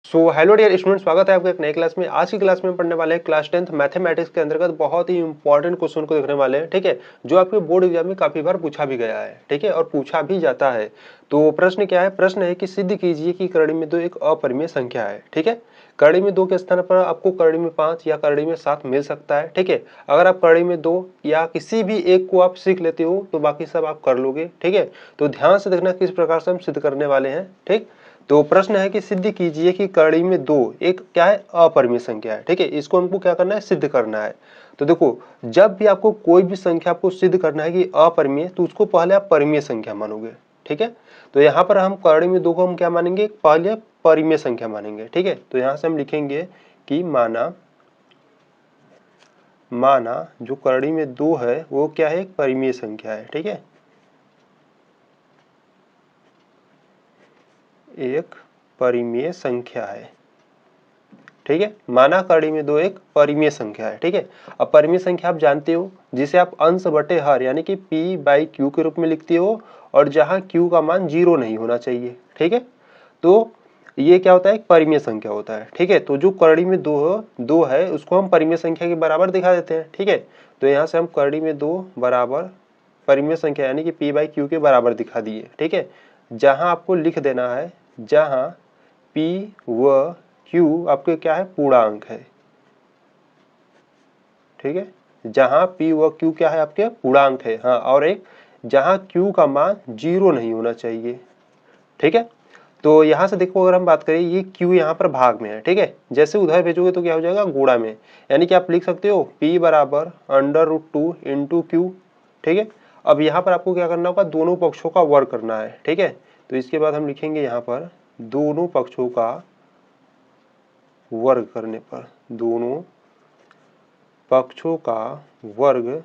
Hello dear student, स्वागत है आपका एक नए क्लास में। आज की क्लास में पढ़ने वाले हैं क्लास 10th मैथमेटिक्स के अंतर्गत बहुत ही इंपॉर्टेंट क्वेश्चन को देखने वाले हैं। ठीक है, जो आपके बोर्ड एग्जाम में काफी बार पूछा भी गया है। ठीक है, और पूछा भी जाता है। तो प्रश्न क्या है? प्रश्न है कि सिद्ध कीजिए कि करड़ी में 2 एक अपरिमेय संख्या है। ठीक है, करड़ी में 2 के स्थान पर आपको करड़ी में 5 या करड़ी में 7 मिल सकता है। ठीक है, अगर आप करड़ी में 2 या किसी भी एक को आप सीख लेते हो तो बाकी सब आप कर लोगे। ठीक है, तो ध्यान से देखना किस प्रकार से हम सिद्ध करने वाले हैं। ठीक, तो प्रश्न है कि सिद्ध कीजिए कि करड़ी में 2 एक क्या है? अपरिमेय संख्या है। ठीक है, इसको हमको क्या करना है? सिद्ध करना है। तो देखो, जब भी आपको कोई भी संख्या आपको सिद्ध करना है कि अपरिमेय, तो उसको पहले आप परिमेय संख्या मानोगे। ठीक है, तो यहाँ पर हम करड़ी में 2 को हम क्या मानेंगे? पहले परिमेय संख्या मानेंगे। ठीक है, तो यहाँ से हम लिखेंगे कि माना जो करड़ी में 2 है वो क्या है? एक परिमेय संख्या है। ठीक है, एक परिमेय संख्या है। ठीक है, माना करड़ी में 2 एक परिमेय संख्या है। ठीक है, अब परिमेय संख्या आप जानते हो जिसे आप अंश बटे हर यानी कि p/q के रूप में लिखते हो, और जहां q का मान 0 नहीं होना चाहिए। ठीक है, तो ये क्या होता है? एक परिमेय संख्या होता है। ठीक है, तो जो करड़ी में 2 है उसको हम परिमेय संख्या के बराबर दिखा देते हैं। ठीक है, तो यहाँ से हम करड़ी में 2 बराबर परिमेय संख्या यानी कि p/q के बराबर दिखा दिए। ठीक है, जहां आपको लिख देना है, जहां p व q आपके क्या है? पूर्णांक है। ठीक है, जहां p व q क्या है? आपके पूर्णांक है। हाँ, और एक जहां q का मान 0 नहीं होना चाहिए। ठीक है, तो यहाँ से देखो, अगर हम बात करें ये q यहाँ पर भाग में है। ठीक है, जैसे उधर भेजोगे तो क्या हो जाएगा? गुणा में, यानी कि आप लिख सकते हो p बराबर √2 इंटू q। ठीक है, अब यहाँ पर आपको क्या करना होगा? दोनों पक्षों का वर्ग करना है। ठीक है, तो इसके बाद हम लिखेंगे यहाँ पर दोनों पक्षों का वर्ग करने पर, दोनों पक्षों का वर्ग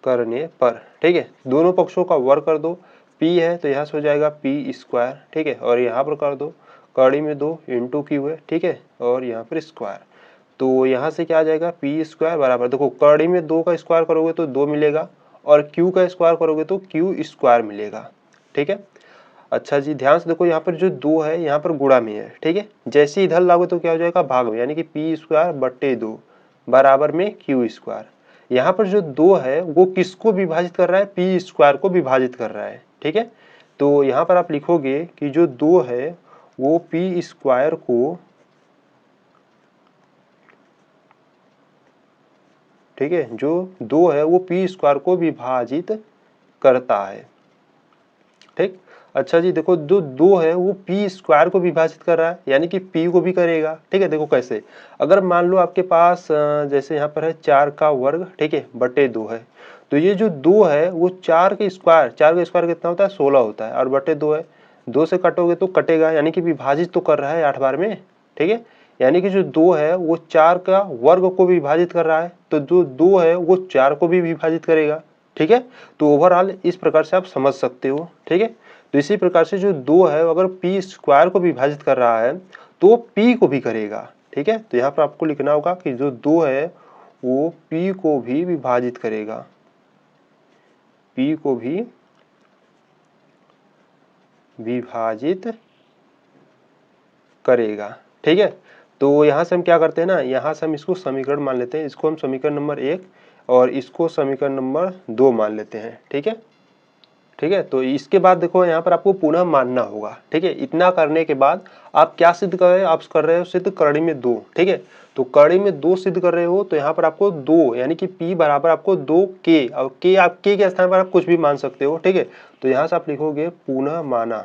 करने पर। ठीक है, दोनों पक्षों का वर्ग कर दो। p है तो यहाँ से हो जाएगा p²। ठीक है, और यहाँ पर कर दो करड़ी में 2 इंटू क्यू है। ठीक है, और यहाँ पर स्क्वायर, तो यहाँ से क्या आ जाएगा? p² बराबर, देखो करड़ी में 2 का स्क्वायर करोगे तो 2 मिलेगा, और q का स्क्वायर करोगे तो q² मिलेगा। ठीक है, अच्छा जी, ध्यान से देखो, यहाँ पर जो 2 है यहाँ पर गुणा में है। ठीक है, जैसे इधर लागो तो क्या हो जाएगा? भाग में, यानी कि p² बट्टे 2 बराबर में q²। यहाँ पर जो 2 है वो किसको विभाजित कर रहा है? p² को विभाजित कर रहा है। ठीक है, तो यहाँ पर आप लिखोगे कि जो 2 है वो p² को, ठीक है, जो 2 है वो p² को विभाजित करता है। ठीक, अच्छा जी, देखो जो 2 है वो p² को विभाजित कर रहा है, यानी कि p को भी करेगा। ठीक है, देखो कैसे, अगर मान लो आपके पास जैसे यहाँ पर है 4 का वर्ग, ठीक है, बटे 2 है, तो ये जो 2 है वो 4 का स्क्वायर कितना होता है? 16 होता है, और बटे 2 है, 2 से काटोगे तो कटेगा, यानी कि विभाजित तो कर रहा है 8 बार में। ठीक है, यानी कि जो 2 है वो 4 का वर्ग को विभाजित कर रहा है, तो जो 2 है वो 4 को भी विभाजित करेगा। ठीक है, तो ओवरऑल इस प्रकार से आप समझ सकते हो। ठीक है, तो इसी प्रकार से जो 2 है अगर p² को विभाजित कर रहा है तो p को भी करेगा। ठीक है, तो यहाँ पर आपको लिखना होगा कि जो 2 है वो p को भी विभाजित करेगा, p को भी विभाजित करेगा। ठीक है, तो यहाँ से हम क्या करते हैं ना, यहाँ से हम इसको समीकरण मान लेते हैं, इसको हम समीकरण नंबर 1 और इसको समीकरण नंबर 2 मान लेते हैं। ठीक है, ठीक है, तो इसके बाद देखो यहाँ पर आपको पुनः मानना होगा। ठीक है, इतना करने के बाद आप क्या सिद्ध कर रहे हो? आप कर रहे हो सिद्ध करड़ी में 2। ठीक है, तो करड़ी में 2 सिद्ध कर रहे हो, तो यहाँ पर आपको 2 यानी कि p बराबर आपको 2k, और k आप k के स्थान पर आप कुछ भी मान सकते हो। ठीक है, तो यहाँ से आप लिखोगे पुनः माना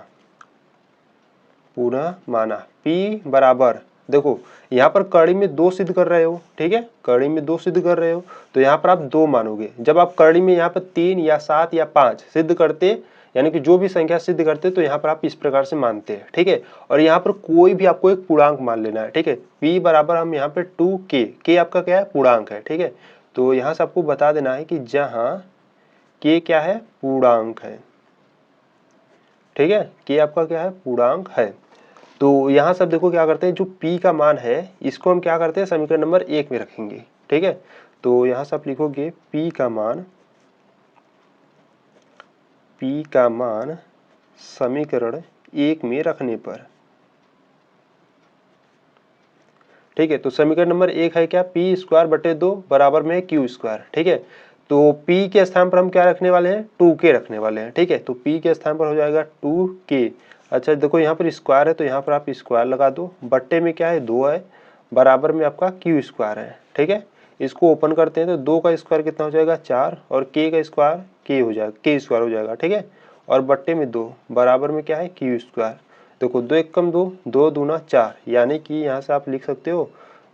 p बराबर, देखो यहाँ पर कड़ी में 2 सिद्ध कर रहे हो। ठीक है, कड़ी में 2 सिद्ध कर रहे हो तो यहाँ पर आप 2 मानोगे। जब आप कड़ी में यहाँ पर 3 या 7 या 5 सिद्ध करते, यानी कि जो भी संख्या सिद्ध करते, तो यहाँ पर आप इस प्रकार से मानते हैं। ठीक है, और यहाँ पर कोई भी आपको एक पूर्णांक मान लेना है। ठीक है, p बराबर हम यहाँ पे 2k, k आपका क्या है? पूर्णांक है। ठीक है, तो यहाँ से आपको बता देना है कि जहाँ k क्या है? पूर्णांक है। ठीक है, k आपका क्या है? पूर्णांक है। तो यहाँ सब देखो क्या करते हैं, जो p का मान है इसको हम क्या करते हैं? समीकरण नंबर 1 में रखेंगे। ठीक है, तो यहाँ से आप लिखोगे p का मान समीकरण 1 में रखने पर, ठीक है। तो समीकरण नंबर 1 है क्या, पी स्क्वायर बटे 2 बराबर में क्यू स्क्वायर। ठीक है, तो p के स्थान पर हम क्या रखने वाले हैं, 2k रखने वाले हैं। ठीक है, तो p के स्थान पर हो जाएगा 2k। अच्छा देखो यहाँ पर स्क्वायर है तो यहाँ पर आप स्क्वायर लगा दो, बट्टे में क्या है 2 है, बराबर में आपका क्यू स्क्वायर है। ठीक है, इसको ओपन करते हैं तो 2 का स्क्वायर कितना हो जाएगा 4 और k का स्क्वायर k हो जाएगा, k स्क्वायर हो जाएगा। ठीक है, और बट्टे में 2 बराबर में क्या है क्यू स्क्वायर। देखो 2 एक कम 2, 2 दूना 4, यानी कि यहाँ से आप लिख सकते हो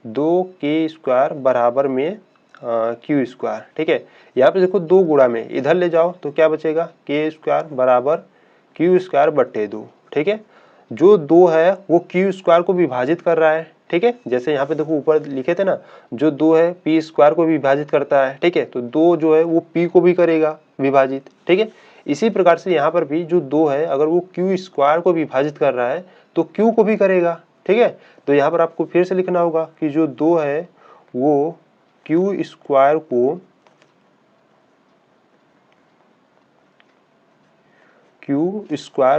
2k स्क्वायर बराबर में क्यू स्क्वायर। ठीक है, यहाँ पे देखो 2 गुणा में इधर ले जाओ तो क्या बचेगा, k स्क्वायर बराबर क्यू स्क्वायर बट्टे 2। ठीक है, जो 2 है वो क्यू स्क्वायर को विभाजित कर रहा है। ठीक है, जैसे यहाँ पे देखो ऊपर लिखे थे ना, जो 2 है पी स्क्वायर को विभाजित करता है। ठीक है, तो 2 जो है वो पी को भी करेगा विभाजित। ठीक है, इसी प्रकार से यहाँ पर भी जो 2 है अगर वो क्यू स्क्वायर को विभाजित कर रहा है तो क्यू को भी करेगा। ठीक है, तो यहाँ पर आपको फिर से लिखना होगा कि जो 2 है वो क्यू स्क्वायर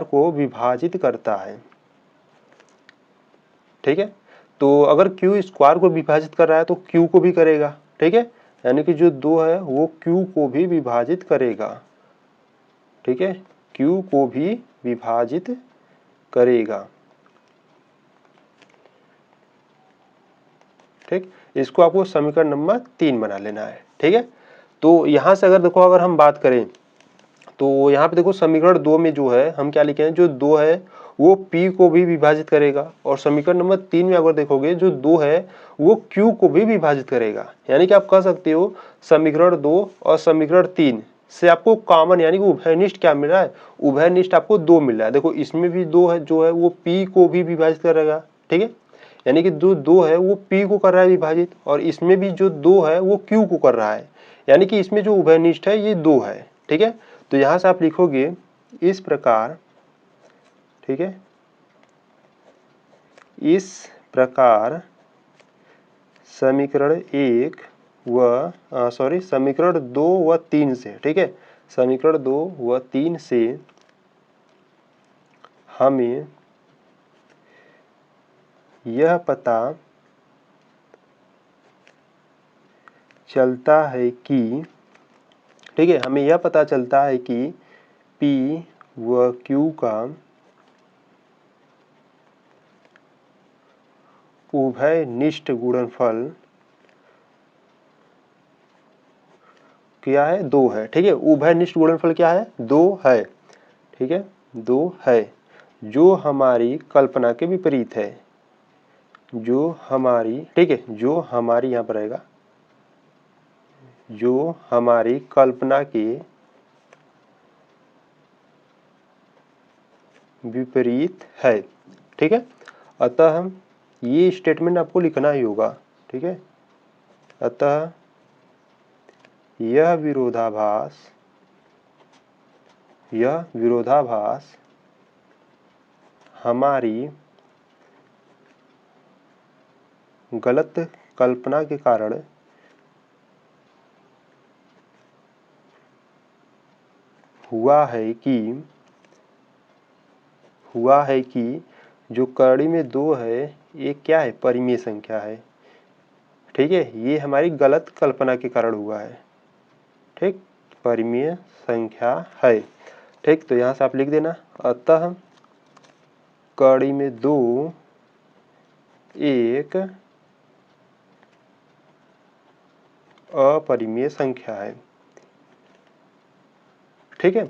को विभाजित करता है। ठीक है, तो अगर क्यू स्क्वायर को विभाजित कर रहा है तो क्यू को भी करेगा। ठीक है, यानी कि जो 2 है वो क्यू को भी विभाजित करेगा। ठीक है, क्यू को भी विभाजित करेगा। ठीक, इसको आपको समीकरण नंबर 3 बना लेना है। ठीक है, तो यहां से अगर देखो अगर हम बात करें तो यहाँ पे देखो समीकरण 2 में जो है हम क्या लिखे हैं, जो 2 है वो p को भी विभाजित करेगा, और समीकरण नंबर 3 में अगर देखोगे जो 2 है वो q को भी विभाजित करेगा। यानी कि आप कह सकते हो समीकरण 2 और समीकरण 3 से आपको कॉमन यानी कि उभयनिष्ठ क्या मिल रहा है, उभयनिष्ठ आपको 2 मिल रहा है। देखो इसमें भी 2 है जो है वो p को भी विभाजित करेगा। ठीक है, यानी कि जो 2 है वो p को कर रहा है विभाजित, और इसमें भी जो 2 है वो q को कर रहा है, यानी कि इसमें जो उभयनिष्ठ है ये 2 है। ठीक है, तो यहां से आप लिखोगे इस प्रकार। ठीक है, इस प्रकार समीकरण 1 व समीकरण 2 व 3 से, ठीक है, समीकरण 2 व 3 से हमें यह पता चलता है कि, ठीक है, हमें यह पता चलता है कि P व Q का उभयनिष्ठ गुणनफल क्या है, 2 है। ठीक है, उभयनिष्ठ गुणनफल क्या है, 2 है। ठीक है, 2 है, जो हमारी कल्पना के विपरीत है, जो हमारी, ठीक है, जो हमारी यहाँ पर आएगा, जो हमारी कल्पना के विपरीत है। ठीक है, अतः ये स्टेटमेंट आपको लिखना ही होगा। ठीक है, अतः यह विरोधाभास हमारी गलत कल्पना के कारण हुआ है कि जो कड़ी में 2 है ये क्या है, परिमेय संख्या है। ठीक है, ये हमारी गलत कल्पना के कारण हुआ है। ठीक, परिमेय संख्या है। ठीक, तो यहाँ से आप लिख देना, अतः कड़ी में 2 एक अपरिमेय संख्या है। ठीक है,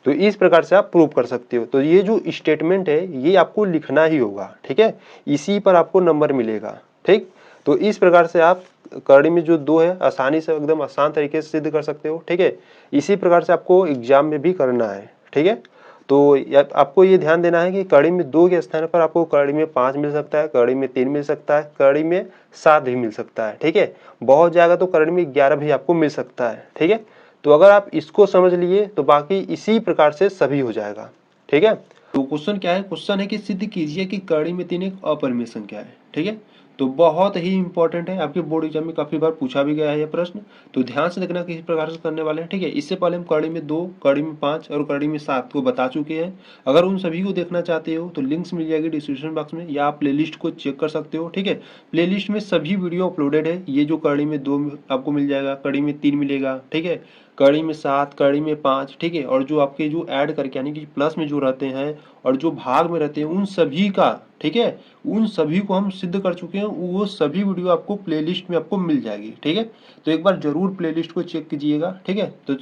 तो इस प्रकार से आप प्रूव कर सकते हो। तो ये जो स्टेटमेंट है ये आपको लिखना ही होगा। ठीक है, इसी पर आपको नंबर मिलेगा। ठीक, तो इस प्रकार से आप करड़ी में जो 2 है आसानी से एकदम आसान तरीके से सिद्ध कर सकते हो। ठीक है, इसी प्रकार से आपको एग्जाम में भी करना है। ठीक है, तो आपको ये ध्यान देना है कि कड़ी में 2 के स्थान पर आपको कड़ी में 5 मिल सकता है, कड़ी में 3 मिल सकता है, कड़ी में 7 भी मिल सकता है। ठीक है, बहुत जाएगा तो कड़ी में 11 भी आपको मिल सकता है। ठीक है, तो अगर आप इसको समझ लिए तो बाकी इसी प्रकार से सभी हो जाएगा। ठीक है, तो क्वेश्चन क्या है, क्वेश्चन है कि सिद्ध कीजिए कि कड़ी में 3 एक अपरिमेय संख्या है। ठीक है, तो बहुत ही इंपॉर्टेंट है, आपके बोर्ड एग्जाम में काफी बार पूछा भी गया है यह प्रश्न, तो ध्यान से देखना किस प्रकार से करने वाले हैं। ठीक है, इससे पहले हम कड़ी में 2, कड़ी में 5 और कड़ी में 7 को बता चुके हैं। अगर उन सभी को देखना चाहते हो तो लिंक्स मिल जाएगी डिस्क्रिप्शन बॉक्स में, या आप प्लेलिस्ट को चेक कर सकते हो। ठीक है, प्लेलिस्ट में सभी वीडियो अपलोडेड है। ये जो कड़ी में 2 आपको मिल जाएगा, कड़ी में 3 मिलेगा, ठीक है, कड़ी में 7, कड़ी में 5, ठीक है, और जो आपके जो ऐड करके यानी कि प्लस में जो रहते हैं और जो भाग में रहते हैं उन सभी का, ठीक है, उन सभी को हम सिद्ध कर चुके हैं। वो सभी वीडियो आपको प्लेलिस्ट में आपको मिल जाएगी। ठीक है, तो एक बार जरूर प्लेलिस्ट को चेक कीजिएगा। ठीक है, तो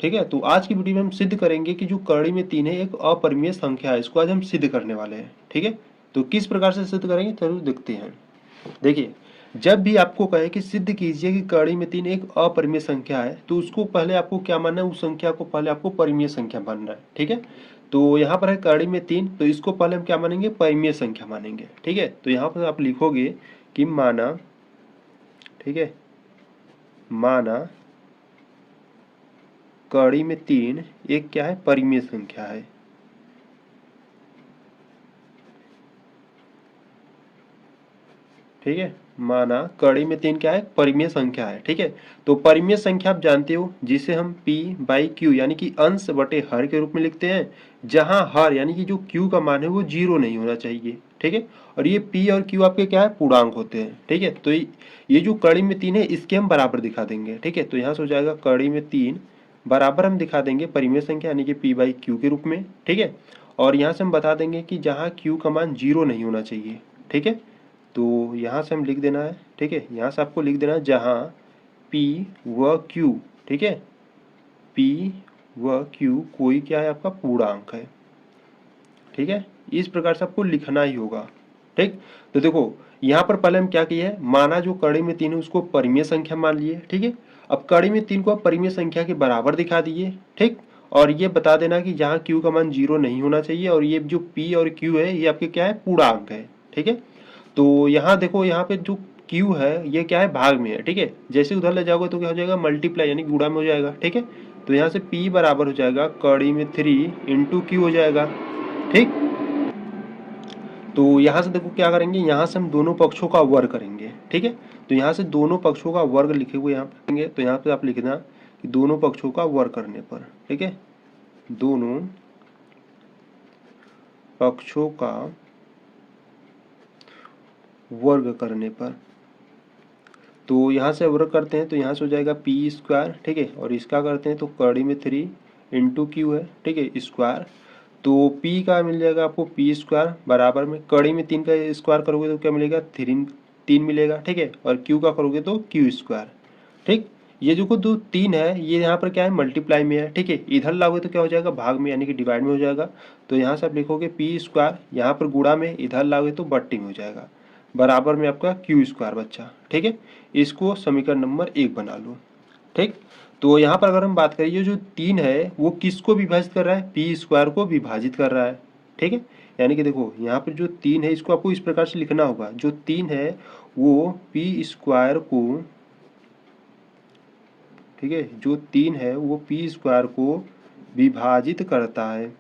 ठीक है, तो आज की वीडियो में हम सिद्ध करेंगे कि जो कड़ी में 3 है एक अपरिमेय संख्या है, इसको आज हम सिद्ध करने वाले हैं। ठीक है, तो किस प्रकार से सिद्ध करेंगे जरूर देखते हैं। देखिए, जब भी आपको कहे कि सिद्ध कीजिए कि कड़ी में 3 एक अपरिमेय संख्या है, तो उसको पहले आपको क्या मानना है, उस संख्या को पहले आपको परिमेय संख्या मानना है। ठीक है, तो यहाँ पर है कड़ी में 3, तो इसको पहले हम क्या मानेंगे, परिमेय संख्या मानेंगे। ठीक है, तो यहाँ पर आप लिखोगे कि माना, ठीक है, माना कड़ी में 3 एक क्या है, परिमेय संख्या है। ठीक है, माना कड़ी में 3 क्या है, परिमेय संख्या है। ठीक है, तो परिमेय संख्या आप जानते हो जिसे हम p बाई क्यू यानी कि अंश बटे हर के रूप में लिखते हैं, जहां हर यानी कि जो q का मान है वो 0 नहीं होना चाहिए। ठीक है, और ये p और q आपके क्या है, पूर्णांक होते हैं। ठीक है, तो ये जो कड़ी में 3 है इसके हम बराबर दिखा देंगे। ठीक है, तो यहाँ से हो जाएगा कड़ी में 3 बराबर हम दिखा देंगे परिमेय संख्या यानी कि p बाई क्यू के रूप में। ठीक है, और यहाँ से हम बता देंगे कि जहाँ q का मान 0 नहीं होना चाहिए। ठीक है, तो यहाँ से हम लिख देना है। ठीक है, यहाँ से आपको लिख देना है जहाँ P व Q, ठीक है, P व Q कोई क्या है, आपका पूर्णांक है। ठीक है, इस प्रकार से आपको लिखना ही होगा। ठीक, तो देखो यहाँ पर पहले हम क्या किए हैं, माना जो कड़ी में 3 है उसको परिमेय संख्या मान लिए। ठीक है, अब कड़ी में 3 को आप परिमेय संख्या के बराबर दिखा दिए। ठीक, और ये बता देना कि जहाँ Q का मान 0 नहीं होना चाहिए, और ये जो P और Q है ये आपके क्या है, पूर्णांक है। ठीक है, तो यहाँ देखो, यहाँ पे जो Q है ये क्या है, भाग में है। ठीक है, जैसे उधर ले जाओगे तो क्या हो जाएगा, मल्टीप्लाई यानी गुणा में हो जाएगा। ठीक है, तो यहाँ से P बराबर हो जाएगा कड़ी में 3 इंटू Q हो जाएगा। ठीक, तो यहाँ से देखो क्या करेंगे, यहाँ से हम दोनों पक्षों का वर्ग करेंगे। ठीक है, तो यहाँ से दोनों पक्षों का वर्ग लिखे हुए यहाँ पे, तो यहाँ पे आप लिखना कि दोनों पक्षों का वर्ग करने पर, ठीक है, दोनों पक्षों का वर्ग करने पर, तो यहाँ से वर्ग करते हैं तो यहाँ से हो जाएगा पी स्क्वायर। ठीक है, और इसका करते हैं तो कड़ी में 3 इंटू क्यू है। ठीक है, स्क्वायर, तो p का मिल जाएगा आपको पी स्क्वायर बराबर में कड़ी में 3 का स्क्वायर करोगे तो क्या मिलेगा, 3 मिलेगा। ठीक है, और q का करोगे तो क्यू स्क्वायर। ठीक, ये जो दो 3 है ये यहाँ पर क्या है, मल्टीप्लाई में है। ठीक है, इधर लाओगे तो क्या हो जाएगा, भाग में यानी कि डिवाइड में हो जाएगा। तो यहाँ से आप लिखोगे पी स्क्वायर, यहाँ पर गुणा में, इधर लाओगे तो बट्टी में हो जाएगा, बराबर में आपका क्यू स्क्वायर बच्चा। ठीक है, इसको समीकरण नंबर 1 बना लो। ठीक, तो यहाँ पर अगर हम बात करिए जो 3 है वो किसको विभाजित कर रहा है, पी स्क्वायर को विभाजित कर रहा है। ठीक है, यानी कि देखो यहाँ पर जो 3 है इसको आपको इस प्रकार से लिखना होगा, जो 3 है वो पी स्क्वायर को, ठीक है, जो 3 है वो पी स्क्वायर को विभाजित करता है।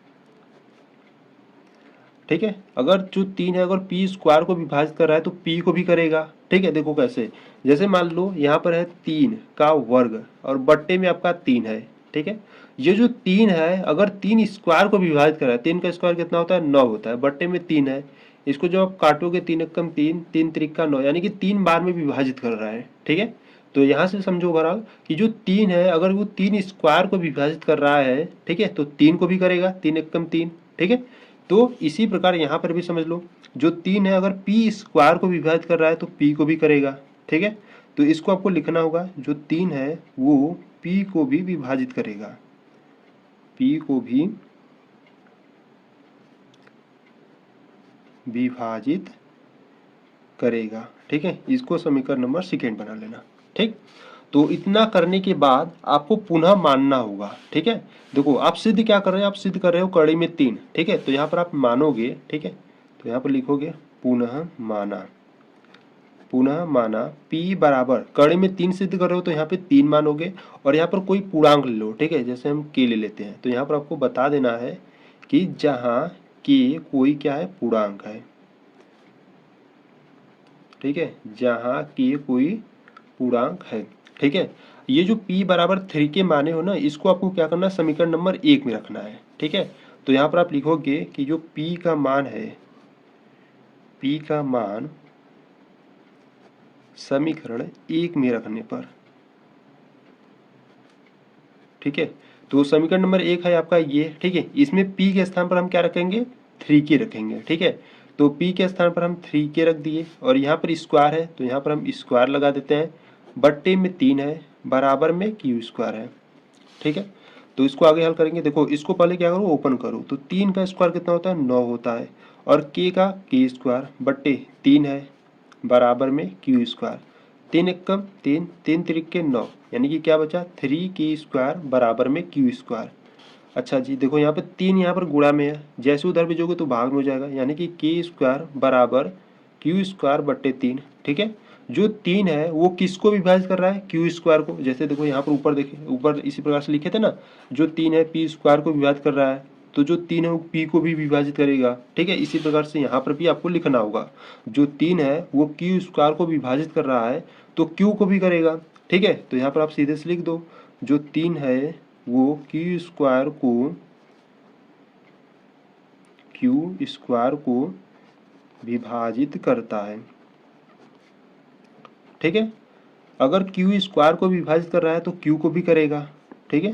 ठीक है, अगर जो 3 है अगर पी स्क्वायर को विभाजित कर रहा है तो पी को भी करेगा। ठीक है, देखो कैसे, जैसे मान लो यहाँ पर है 3 का वर्ग और बट्टे में आपका 3 है। ठीक है, ये जो 3 है अगर 3 स्क्वायर को विभाजित कर रहा है, 3 का स्क्वायर कितना होता है, 9 होता है, बट्टे में 3 है, इसको जब आप काटोगे 3 एकम 3, 3 त्रिक 9 यानी कि 3 बार में विभाजित कर रहा है। ठीक है, तो यहाँ से समझो ओवरऑल कि जो 3 है अगर वो 3 स्क्वायर को विभाजित कर रहा है, ठीक है, तो 3 को भी करेगा, 3 एकम 3। ठीक है, तो इसी प्रकार यहाँ पर भी समझ लो, जो 3 है अगर पी स्क्वायर को विभाजित कर रहा है तो पी को भी करेगा। ठीक है, तो इसको आपको लिखना होगा, जो 3 है वो पी को भी विभाजित करेगा, पी को भी विभाजित करेगा। ठीक है, इसको समीकरण नंबर 2 बना लेना। ठीक, तो इतना करने के बाद आपको पुनः मानना होगा। ठीक है, देखो आप सिद्ध क्या कर रहे हो, आप सिद्ध कर रहे हो कड़ी में 3। ठीक है, तो यहाँ पर आप मानोगे। ठीक है, तो यहाँ पर लिखोगे पुनः माना, पुनः माना p बराबर कड़ी में 3 सिद्ध कर रहे हो तो यहाँ पे 3 मानोगे, और यहाँ पर कोई पूर्णांक ले लो। ठीक है, जैसे हम k ले लेते हैं, तो यहाँ पर आपको बता देना है कि जहाँ के कोई क्या है, पूर्णांक है। ठीक है, जहाँ के कोई पूर्णांक है। ठीक है, ये जो p बराबर 3 के माने हो ना, इसको आपको क्या करना है, समीकरण नंबर 1 में रखना है। ठीक है, तो यहाँ पर आप लिखोगे कि जो p का मान है, p का मान समीकरण 1 में रखने पर, ठीक है, तो समीकरण नंबर 1 है आपका ये। ठीक है, इसमें p के स्थान पर हम क्या रखेंगे, 3k रखेंगे। ठीक है, तो p के स्थान पर हम 3k रख दिए, और यहाँ पर स्क्वायर है तो यहाँ पर हम स्क्वायर लगा देते हैं, बट्टे में 3 है, बराबर में q स्क्वायर है। ठीक है, तो इसको आगे हल करेंगे। देखो इसको पहले क्या करो, ओपन करो, तो 3 का स्क्वायर कितना होता है, 9 होता है, और k का k स्क्वायर बट्टे 3 है, बराबर में q स्क्वायर। 3 एकम 3, 3 तिरिक्के 9, यानी कि क्या बचा, 3k स्क्वायर बराबर में q स्क्वायर। अच्छा जी, देखो यहाँ पे 3 यहाँ पर गुणा में है, जैसे उधर भेजोगे तो भाग में हो जाएगा, यानी कि k स्क्वायर बराबर q स्क्वायर बट्टे 3। ठीक है, जो 3 है वो किसको विभाजित कर रहा है, q स्क्वायर को। जैसे देखो यहाँ पर ऊपर देखें, ऊपर इसी प्रकार से लिखे थे ना, जो 3 है p स्क्वायर को विभाजित कर रहा है, तो जो 3 है वो p को भी विभाजित करेगा। ठीक है, इसी प्रकार से यहाँ पर भी आपको लिखना होगा, जो 3 है वो q स्क्वायर को विभाजित कर रहा है तो q को भी करेगा। ठीक है, तो यहाँ पर आप सीधे से लिख दो, जो 3 है वो q स्क्वायर को विभाजित करता है। ठीक है, अगर q स्क्वायर को विभाजित कर रहा है तो q को भी करेगा। ठीक है,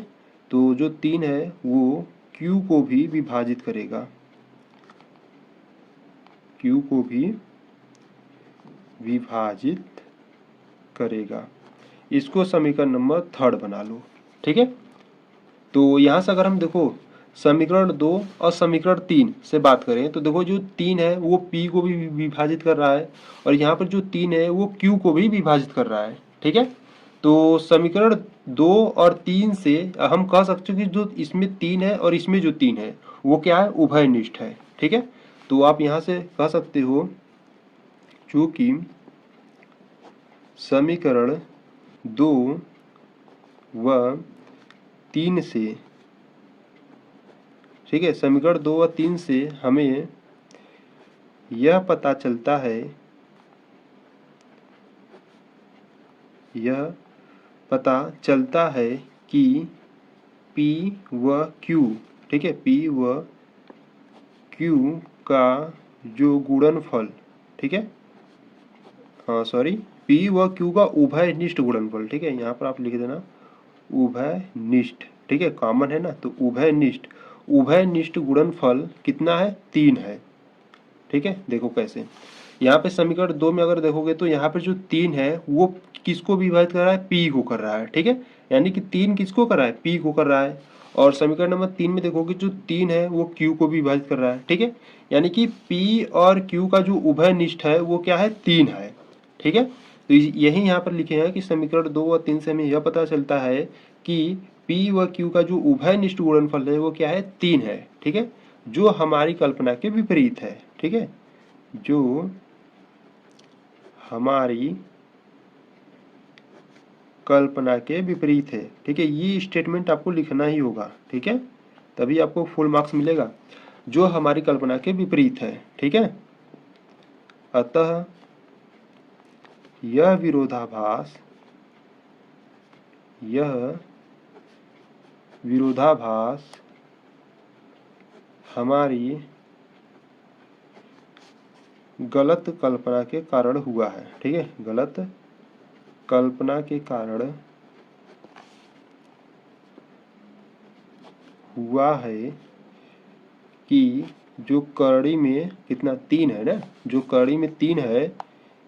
तो जो 3 है वो q को भी विभाजित करेगा, q को भी विभाजित करेगा। इसको समीकरण नंबर 3 बना लो। ठीक है, तो यहाँ से अगर हम देखो समीकरण 2 और समीकरण 3 से बात करें, तो देखो जो 3 है वो p को भी विभाजित कर रहा है, और यहाँ पर जो 3 है वो q को भी विभाजित कर रहा है। ठीक है, तो समीकरण 2 और 3 से हम कह सकते हैं कि जो इसमें 3 है और इसमें जो 3 है वो क्या है, उभयनिष्ठ है। ठीक है, तो आप यहाँ से कह सकते हो, चूंकि समीकरण 2 व 3 से, ठीक है, समीकरण 2 व 3 से हमें यह पता चलता है, यह पता चलता है कि p व q, ठीक है, p व q का जो गुणनफल, ठीक है, हाँ सॉरी, p व q का उभयनिष्ठ गुणनफल। ठीक है, यहाँ पर आप लिख देना उभयनिष्ठ। ठीक है, कॉमन है ना, तो उभयनिष्ठ गुणनफल कितना है, 3 है। ठीक है, देखो कैसे, यहाँ पे समीकरण 2 में अगर देखोगे तो यहाँ पे जो 3 है वो किसको विभाजित कर रहा है, p को कर रहा है। ठीक है, यानी कि 3 किसको कर रहा है, p को कर रहा है, और समीकरण नंबर 3 में देखोगे जो 3 है वो q को भी विभाजित कर रहा है। ठीक है, यानी कि p और q का जो उभयनिष्ठ है वो क्या है, 3 है। ठीक है, तो यही यहाँ पर लिखे हैं कि समीकरण 2 और 3 से हमें यह पता चलता है कि p व q का जो उभयनिष्ठ गुणनफल है वो क्या है, 3 है। ठीक है, जो हमारी कल्पना के विपरीत है। ठीक है, जो हमारी कल्पना के विपरीत है। ठीक है, ये स्टेटमेंट आपको लिखना ही होगा। ठीक है, तभी आपको फुल मार्क्स मिलेगा, जो हमारी कल्पना के विपरीत है। ठीक है, अतः यह विरोधाभास हमारी गलत कल्पना के कारण हुआ है। ठीक है, गलत कल्पना के कारण हुआ है कि जो कड़ी में कितना, 3 है ना, जो कड़ी में 3 है,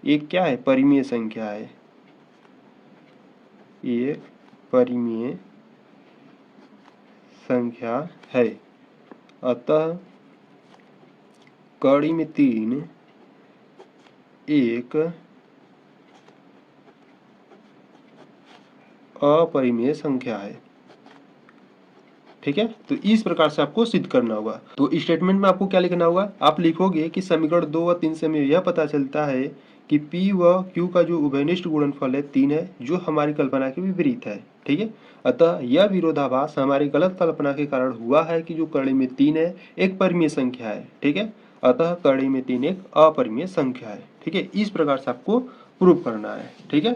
एक क्या है, परिमेय संख्या है, एक परिमेय संख्या है। अतः कड़ी में 3 एक अपरिमेय संख्या है। ठीक है, तो इस प्रकार से आपको सिद्ध करना होगा। तो स्टेटमेंट में आपको क्या लिखना होगा, आप लिखोगे कि समीकरण 2 व 3 से हमें यह पता चलता है कि p व q का जो उभयनिष्ठ गुणनफल है 3 है, जो हमारी कल्पना के विपरीत है। ठीक है, अतः यह विरोधाभास हमारी गलत कल्पना के कारण हुआ है कि जो कड़ी में 3 है एक परिमेय संख्या है। ठीक है, अतः कड़ी में 3 एक अपरिमेय संख्या है। ठीक है, इस प्रकार से आपको प्रूव करना है। ठीक है,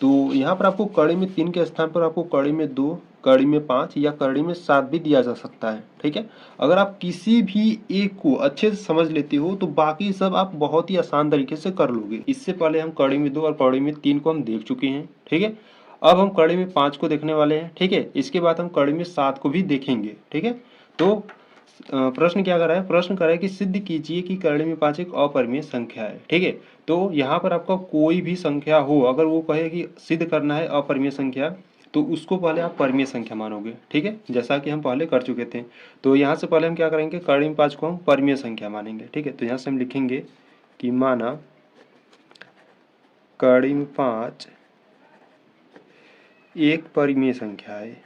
तो यहाँ पर आपको कड़ी में 3 के स्थान पर आपको कड़ी में 2, कड़ी में 5 या कड़ी में 7 भी दिया जा सकता है। ठीक है, अगर आप किसी भी एक को अच्छे से समझ लेते हो तो बाकी सब आप बहुत ही आसान तरीके से कर लोगे। इससे पहले हम कड़ी में 2 और कड़ी में 3 को हम देख चुके हैं। ठीक है, अब हम कड़ी में 5 को देखने वाले हैं। ठीक है, इसके बाद हम कड़ी में 7 को भी देखेंगे। ठीक है, तो प्रश्न क्या कर रहा है, प्रश्न कर रहा है कि सिद्ध कीजिए कि कड़ी में 5 एक अपरिमेय संख्या है। ठीक है, तो यहाँ पर आपका कोई भी संख्या हो, अगर वो कहे कि सिद्ध करना है अपरिमेय संख्या, तो उसको पहले आप परिमेय संख्या मानोगे। ठीक है, जैसा कि हम पहले कर चुके थे। तो यहाँ से पहले हम क्या करेंगे, कड़ी में 5 को हम परिमेय संख्या मानेंगे। ठीक है, तो यहाँ से हम लिखेंगे कि माना कड़ी में 5 एक परिमेय संख्या है।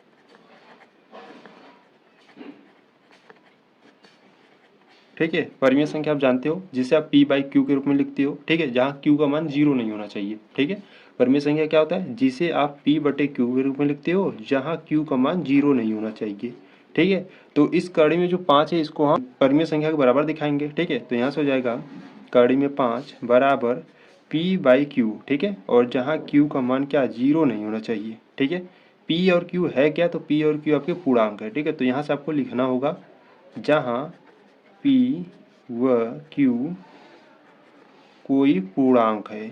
ठीक है, परिमेय संख्या आप जानते हो जिसे आप p बाई क्यू के रूप में लिखते हो। ठीक है, जहाँ q का मान 0 नहीं होना चाहिए। ठीक है, परिमेय संख्या क्या होता है, जिसे आप p बटे क्यू के रूप में लिखते हो जहाँ q का मान 0 नहीं होना चाहिए। ठीक है, तो इस कड़ी में जो 5 है इसको हम परिमेय संख्या के बराबर दिखाएंगे। ठीक है, तो यहाँ से हो जाएगा कड़ी में 5 बराबर p बाई क्यू। ठीक है, और जहाँ q का मान क्या 0 नहीं होना चाहिए। ठीक है, p और q है क्या, तो p और q आपके पूर्णांक है। ठीक है, तो यहाँ से आपको लिखना होगा जहाँ p व q कोई पूर्णांक है।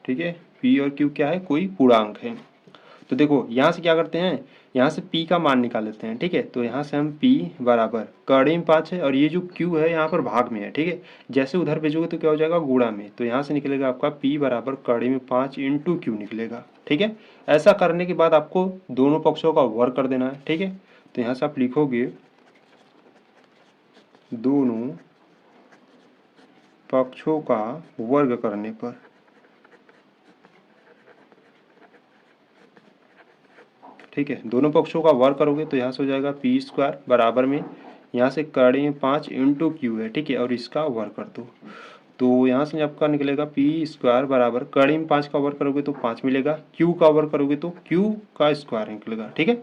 ठीक है, p और q क्या है, कोई पूर्णांक है। तो देखो यहाँ से क्या करते हैं, यहाँ से p का मान निकाल लेते हैं। ठीक है, तो यहाँ से हम p बराबर कड़ी में 5 है और ये जो q है यहाँ पर भाग में है। ठीक है, जैसे उधर भेजोगे तो क्या हो जाएगा, गुणा में। तो यहाँ से निकलेगा आपका p बराबर कड़ी में 5 इंटू क्यू निकलेगा। ठीक है, ऐसा करने के बाद आपको दोनों पक्षों का वर्ग कर देना है। ठीक है, तो यहाँ से आप लिखोगे दोनों पक्षों का वर्ग करने पर। ठीक है, दोनों पक्षों का वर्ग करोगे तो यहाँ से हो जाएगा पी स्क्वायर बराबर में यहाँ से कड़ी में 5 इंटू क्यू है। ठीक है, और इसका वर्ग कर दो। तो यहाँ से आपका निकलेगा पी स्क्वायर बराबर कड़ी में 5 का वर्ग करोगे तो 5 मिलेगा, क्यू का वर्ग करोगे तो क्यू का स्क्वायर निकलेगा। ठीक है,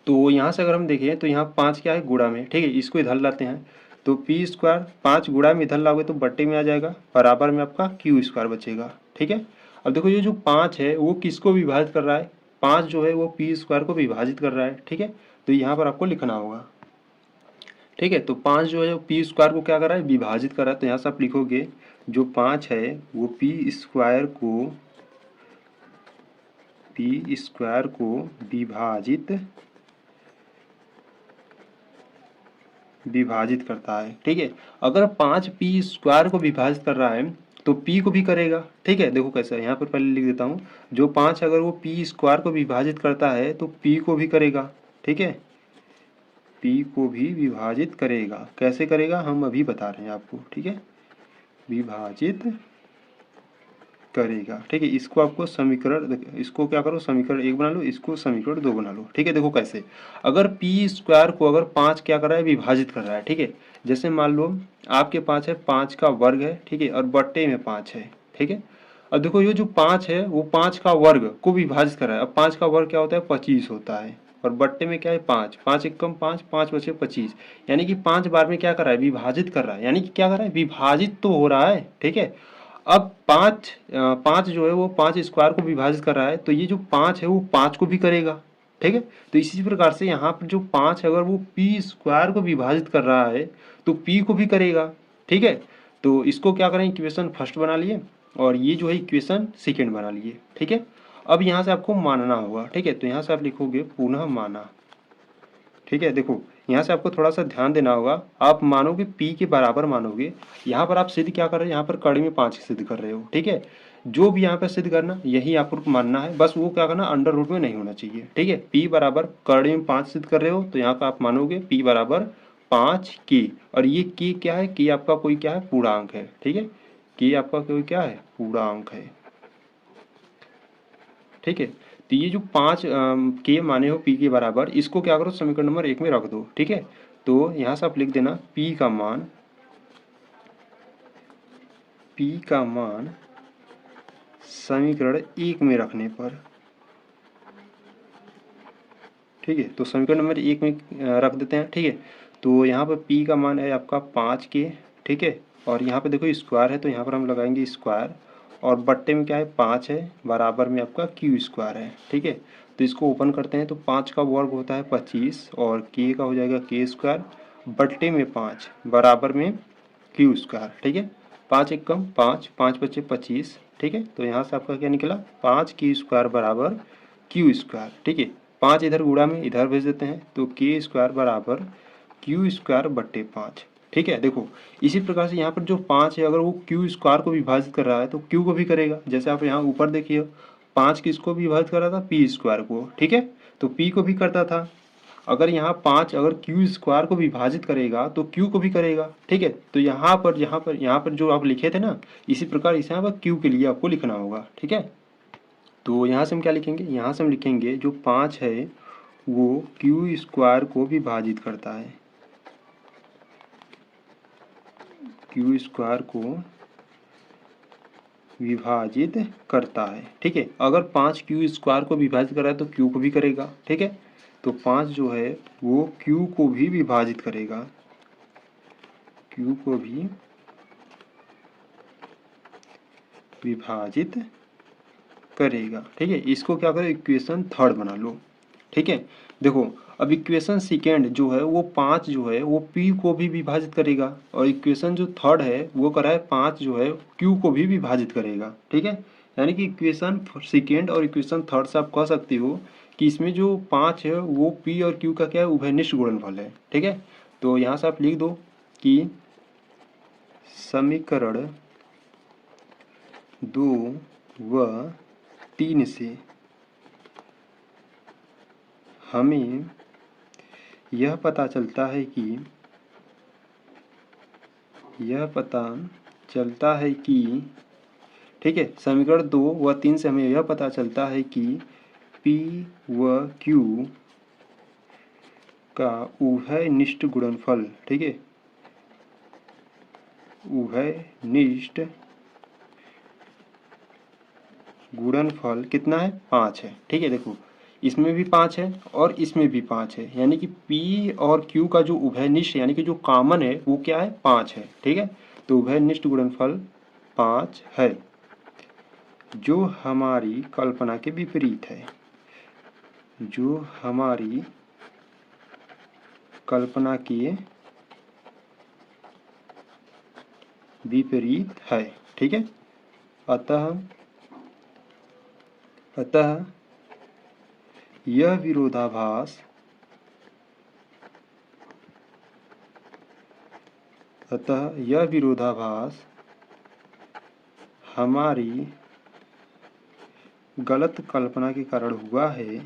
तो यहाँ से अगर हम देखें तो यहाँ 5 क्या है, गुणा में। ठीक है, इसको इधर लाते हैं तो पी स्क्वायर 5 गुणा में इधर लाओगे तो बट्टे में आ जाएगा, बराबर में आपका क्यू स्क्वायर बचेगा। ठीक है, अब देखो ये जो 5 है वो किसको विभाजित कर रहा है, 5 जो है वो पी स्क्वायर को विभाजित कर रहा है। ठीक है, तो यहाँ पर आपको लिखना होगा। ठीक है, तो 5 जो है पी स्क्वायर को क्या कर रहा है, विभाजित कर रहा है। तो यहाँ से आप लिखोगे जो 5 है वो पी स्क्वायर को विभाजित करता है। ठीक है, अगर 5 पी स्क्वायर को विभाजित कर रहा है तो p को भी करेगा। ठीक है, देखो कैसा है, यहाँ पर पहले लिख देता हूँ, जो 5 अगर वो पी स्क्वायर को विभाजित करता है तो p को भी करेगा। ठीक है, p को भी विभाजित करेगा। कैसे करेगा हम अभी बता रहे हैं आपको। ठीक है, विभाजित करेगा। ठीक है, इसको आपको समीकरण, इसको क्या करो समीकरण 1 बना लो, इसको समीकरण 2 बना लो। ठीक है, देखो कैसे, अगर पी स्क्वायर को अगर 5 क्या कर रहा है, विभाजित कर रहा है। ठीक है, जैसे मान लो आपके पास है 5 का वर्ग है। ठीक है, और बट्टे में 5 है। ठीक है, अब देखो ये जो 5 है वो 5 का वर्ग को विभाजित कर रहा है। अब 5 का वर्ग क्या होता है, 25 होता है, और बट्टे में क्या है 5, 5 एक कम 5, 5 बचे 25, यानी कि 5 बार में क्या कर रहा है, विभाजित कर रहा है, यानी कि क्या कर रहा है, विभाजित तो हो रहा है। ठीक है, अब 5 जो है वो 5 स्क्वायर को विभाजित कर रहा है, तो ये जो 5 है वो 5 को भी करेगा। ठीक है, तो इसी प्रकार से यहाँ पर जो 5 अगर वो पी स्क्वायर को विभाजित कर रहा है तो पी को भी करेगा। ठीक है, तो इसको क्या करें, इक्वेशन फर्स्ट बना लिए और ये जो है इक्वेशन सेकेंड बना लिए। ठीक है, अब यहाँ से आपको मानना होगा। ठीक है, तो यहाँ से आप लिखोगे पुनः माना। ठीक है, देखो यहाँ से आपको थोड़ा सा ध्यान देना होगा, आप मानोगे p के बराबर मानोगे। यहाँ पर आप सिद्ध क्या कर रहे हो, यहाँ पर कड़ी में 5 सिद्ध कर रहे हो। ठीक है, जो भी यहाँ पर सिद्ध करना यही आपको मानना है, बस वो क्या करना, अंडर रूट में नहीं होना चाहिए। ठीक है, p बराबर कड़ी में 5 सिद्ध कर रहे हो तो यहाँ का आप मानोगे p बराबर 5 k, और ये k क्या है, k आपका कोई क्या है, पूर्णांक है। ठीक है, k आपका कोई क्या है, पूर्णांक है। ठीक है, तो ये जो 5 के माने हो p के बराबर, इसको क्या करो समीकरण नंबर 1 में रख दो। ठीक है, तो यहाँ से आप लिख देना p का मान समीकरण 1 में रखने पर। ठीक है। तो समीकरण नंबर 1 में रख देते हैं। ठीक है, तो यहाँ पर p का मान है आपका 5k। ठीक है, और यहाँ पे देखो स्क्वायर है तो यहाँ पर हम लगाएंगे स्क्वायर, और बट्टे में क्या है 5 है, बराबर में आपका क्यू स्क्वायर है। ठीक है, तो इसको ओपन करते हैं तो 5 का वर्ग होता है 25, और k का हो जाएगा k स्क्वायर बट्टे में 5 बराबर में क्यू स्क्वायर। ठीक है, 5 एक कम 5, 5 बचे 25। ठीक है, तो यहाँ से आपका क्या निकला 5k स्क्वायर बराबर क्यू स्क्वायर। ठीक है, 5 इधर गुणा में इधर भेज देते हैं तो k स्क्वायर बराबर क्यू स्क्वायर बट्टे 5। ठीक है, देखो इसी प्रकार से यहाँ पर जो 5 है अगर वो क्यू स्क्वायर को विभाजित कर रहा है तो क्यू को भी करेगा। जैसे आप यहाँ ऊपर देखिए 5 किसको विभाजित कर रहा था पी स्क्वायर को। ठीक है, तो पी को भी करता था। अगर यहाँ 5 अगर क्यू स्क्वायर को विभाजित करेगा तो क्यू को भी करेगा। ठीक है, तो यहाँ पर जो आप लिखे थे ना, इसी प्रकार इसे यहाँ पर क्यू के लिए आपको लिखना होगा। ठीक है, तो यहाँ से हम क्या लिखेंगे, यहाँ से हम लिखेंगे जो 5 है वो क्यू स्क्वायर को विभाजित करता है, क्यू स्क्वायर को विभाजित करता है। ठीक है, अगर 5 क्यू स्क्वायर को विभाजित कर रहा है तो क्यू को भी करेगा। ठीक है, तो 5 जो है वो क्यू को भी विभाजित करेगा, क्यू को भी विभाजित करेगा। ठीक है, इसको क्या करो इक्वेशन थर्ड बना लो। ठीक है, देखो अब इक्वेशन सेकेंड जो है वो 5 जो है वो p को भी विभाजित करेगा, और इक्वेशन जो थर्ड है वो कर रहा है 5 जो है q को भी विभाजित करेगा। ठीक है, यानी कि इक्वेशन सेकेंड और इक्वेशन थर्ड से आप कह सकते हो कि इसमें जो 5 है वो p और q का क्या है उभयनिष्ठ गुणनफल है। ठीक है, तो यहाँ से आप लिख दो कि समीकरण 2 व 3 से हमें यह पता चलता है कि ठीक है, समीकरण 2 व 3 से हमें यह पता चलता है कि P व Q का उभयनिष्ठ गुणनफल, ठीक है, उभयनिष्ठ गुणनफल कितना है 5 है। ठीक है, देखो इसमें भी 5 है और इसमें भी 5 है, यानी कि P और Q का जो उभयनिष्ठ यानी कि जो कॉमन है वो क्या है 5 है। ठीक है, तो उभयनिष्ठ गुणनफल 5 है, जो हमारी कल्पना के विपरीत है, जो हमारी कल्पना के विपरीत है। ठीक है, अतः यह विरोधाभास हमारी गलत कल्पना के कारण हुआ है,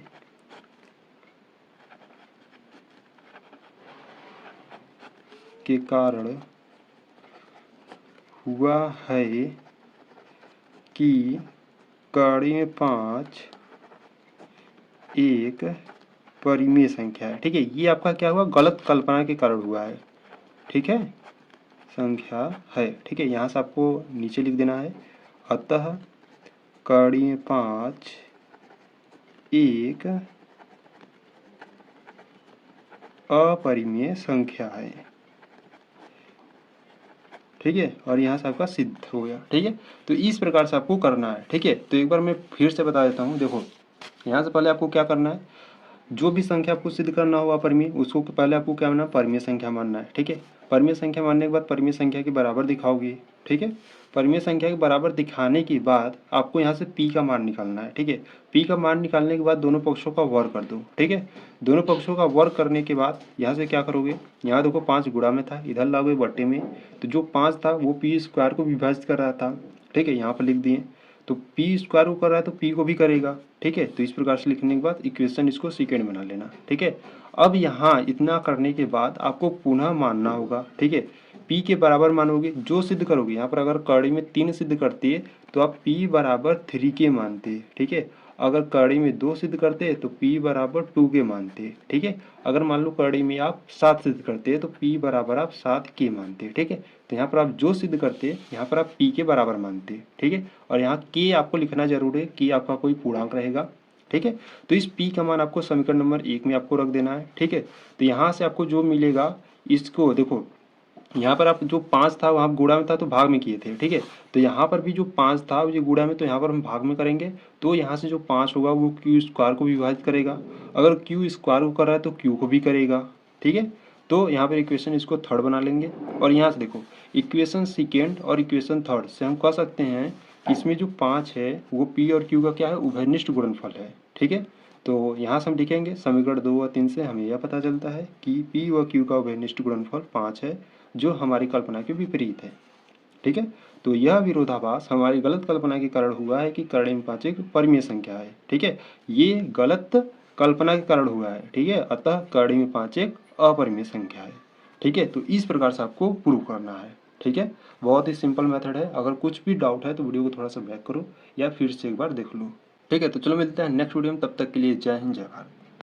कि कड़ी में 5 एक परिमेय संख्या है। ठीक है, ये आपका क्या हुआ गलत कल्पना के कारण हुआ है। ठीक है, संख्या है। ठीक है, यहाँ से आपको नीचे लिख देना है अतः कड़ी में 5 एक अपरिमेय संख्या है। ठीक है, और यहाँ से आपका सिद्ध हो गया। ठीक है, तो इस प्रकार से आपको करना है। ठीक है, तो एक बार मैं फिर से बता देता हूँ। देखो यहाँ से पहले आपको क्या करना है, जो भी संख्या आपको सिद्ध करना हो अपरिमेय उसको पहले आपको क्या मानना है परिमेय संख्या मानना है। ठीक है, परिमेय संख्या मानने के बाद परिमेय संख्या के बराबर दिखाओगे। ठीक है, परिमेय संख्या के बराबर दिखाने के बाद आपको यहाँ से p का मान निकालना है। ठीक है, p का मान निकालने के बाद दोनों पक्षों का वर्ग कर दो। ठीक है, दोनों पक्षों का वर्ग करने के बाद यहाँ से क्या करोगे, यहाँ देखो 5 गुणा में था, इधर लाओगे बट्टे में, तो जो 5 था वो p स्क्वायर को विभाजित कर रहा था। ठीक है, यहाँ पर लिख दिए, तो p स्क्वायर को कर रहा है तो p को भी करेगा। ठीक है, तो इस प्रकार से लिखने के बाद इक्वेशन इसको सेकेंड बना लेना। ठीक है, अब यहाँ इतना करने के बाद आपको पुनः मानना होगा। ठीक है, p के बराबर मानोगे, जो सिद्ध करोगे यहाँ पर अगर कड़ी में 3 सिद्ध करती है तो आप p बराबर 3 के मानते। ठीक है, अगर कड़ी में 2 सिद्ध करते हैं तो p बराबर 2 के मानते। ठीक है, अगर मान लो कड़ी में आप 7 सिद्ध करते हैं तो p बराबर आप 7 के मानते। ठीक है, तो यहाँ पर आप जो सिद्ध करते हैं यहाँ पर आप p के बराबर मानते। ठीक है, और यहाँ k आपको लिखना जरूर है कि आपका कोई पूर्णांक रहेगा। ठीक है। तो इस p का मान आपको समीकरण नंबर 1 में आपको रख देना है। ठीक है, तो यहाँ से आपको जो मिलेगा इसको देखो, यहाँ पर आप जो 5 था वहाँ गुणा में था तो भाग में किए थे। ठीक है, तो यहाँ पर भी जो 5 था ये गुणा में, तो यहाँ पर हम भाग में करेंगे। तो यहाँ से जो 5 होगा वो क्यू स्क्वायर को विभाजित करेगा। अगर क्यू स्क्वायर को कर रहा है तो क्यू को भी करेगा। ठीक है, तो यहाँ पर इक्वेशन इसको थर्ड बना लेंगे। और यहाँ से देखो इक्वेशन सेकेंड और इक्वेशन थर्ड से हम कह सकते हैं कि इसमें जो 5 है वो पी और क्यू का क्या है, उभयनिष्ठ गुणनफल है। ठीक है, तो यहाँ से हम लिखेंगे समीकरण 2 और 3 से हमें यह पता चलता है कि पी व क्यू का उभयनिष्ठ गुणनफल 5 है, जो हमारी कल्पना के विपरीत है। ठीक है, तो यह विरोधाभास हमारी गलत कल्पना के कारण हुआ है कि कर्णीय में 5 एक परिमेय संख्या है। ठीक है, ये गलत कल्पना के कारण हुआ है। ठीक है, अतः कर्णीय में 5 एक अपरिमेय संख्या है। ठीक है, तो इस प्रकार से आपको प्रूव करना है। ठीक है, बहुत ही सिंपल मेथड है। अगर कुछ भी डाउट है तो वीडियो को थोड़ा सा बैक करो या फिर से एक बार देख लो। ठीक है, तो चलो मिलते हैं नेक्स्ट वीडियो में, तब तक के लिए जय हिंद जय भारत।